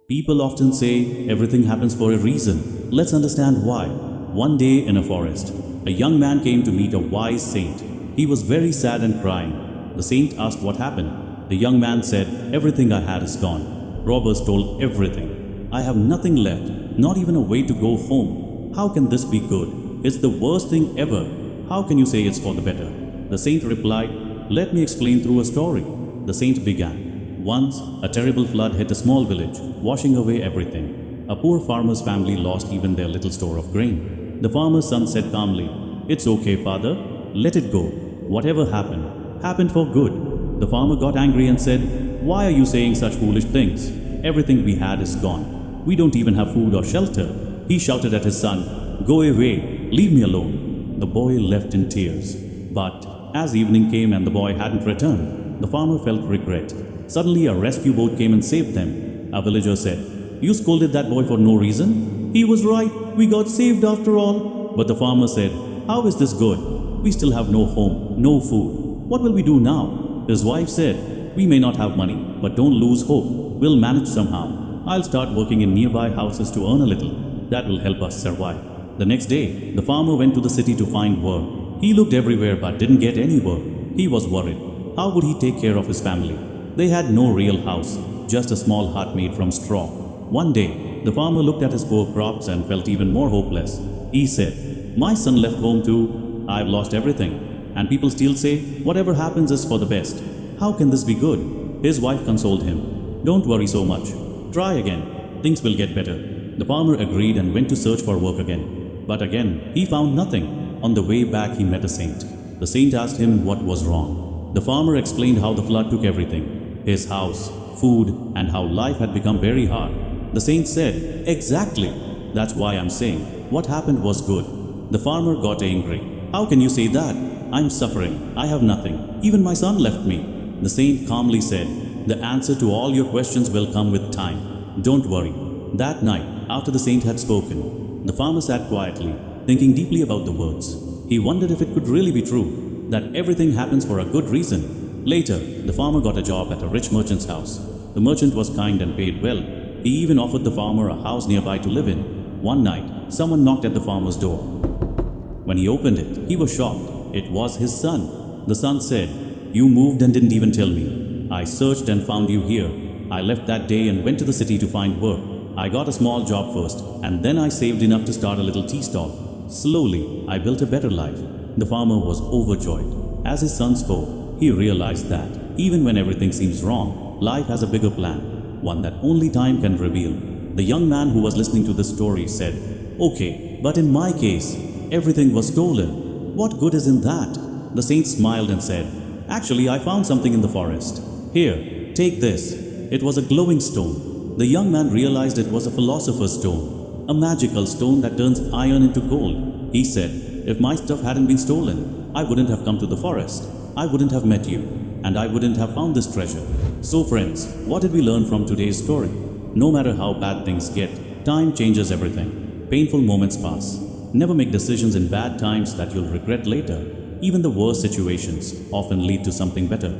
People often say everything happens for a reason. Let's understand why. One day in a forest, a young man came to meet a wise saint. He was very sad and crying. The saint asked what happened. The young man said, "Everything I had is gone. Robbers stole everything. I have nothing left, not even a way to go home. How can this be good? It's the worst thing ever. How can you say it's for the better?" The saint replied, "Let me explain through a story." The saint began. Once, a terrible flood hit a small village, washing away everything. A poor farmer's family lost even their little store of grain. The farmer's son said calmly, "It's okay, father. Let it go. Whatever happened for good." The farmer got angry and said, "Why are you saying such foolish things? Everything we had is gone. We don't even have food or shelter." He shouted at his son, "Go away. Leave me alone." The boy left in tears. But as evening came and the boy hadn't returned, the farmer felt regret. Suddenly a rescue boat came and saved them. A villager said, "You scolded that boy for no reason? He was right. We got saved after all." But the farmer said, "How is this good? We still have no home, no food. What will we do now?" His wife said, "We may not have money, but don't lose hope. We'll manage somehow. I'll start working in nearby houses to earn a little. That will help us survive." The next day, the farmer went to the city to find work. He looked everywhere but didn't get any work. He was worried. How would he take care of his family? They had no real house, just a small hut made from straw. One day, the farmer looked at his poor crops and felt even more hopeless. He said, "My son left home too. I've lost everything. And people still say, whatever happens is for the best. How can this be good?" His wife consoled him. "Don't worry so much. Try again. Things will get better." The farmer agreed and went to search for work again. But again, he found nothing. On the way back, he met a saint. The saint asked him what was wrong. The farmer explained how the flood took everything. His house, food, and how life had become very hard. The saint said, "Exactly. That's why I'm saying what happened was good." The farmer got angry. "How can you say that? I'm suffering. I have nothing. Even my son left me." The saint calmly said, "The answer to all your questions will come with time. Don't worry." That night, after the saint had spoken, the farmer sat quietly, thinking deeply about the words. He wondered if it could really be true, that everything happens for a good reason. Later, the farmer got a job at a rich merchant's house. The merchant was kind and paid well. He even offered the farmer a house nearby to live in. One night, someone knocked at the farmer's door. When he opened it, he was shocked. It was his son. The son said, "You moved and didn't even tell me. I searched and found you here. I left that day and went to the city to find work. I got a small job first, and then I saved enough to start a little tea stall. Slowly, I built a better life." The farmer was overjoyed. As his son spoke, he realized that even when everything seems wrong, life has a bigger plan, one that only time can reveal. The young man who was listening to this story said, "Okay, but in my case, everything was stolen. What good is in that?" The saint smiled and said, "Actually, I found something in the forest. Here, take this." It was a glowing stone. The young man realized it was a philosopher's stone, a magical stone that turns iron into gold. He said, "If my stuff hadn't been stolen, I wouldn't have come to the forest. I wouldn't have met you, and I wouldn't have found this treasure." So friends, what did we learn from today's story? No matter how bad things get, time changes everything. Painful moments pass. Never make decisions in bad times that you'll regret later. Even the worst situations often lead to something better.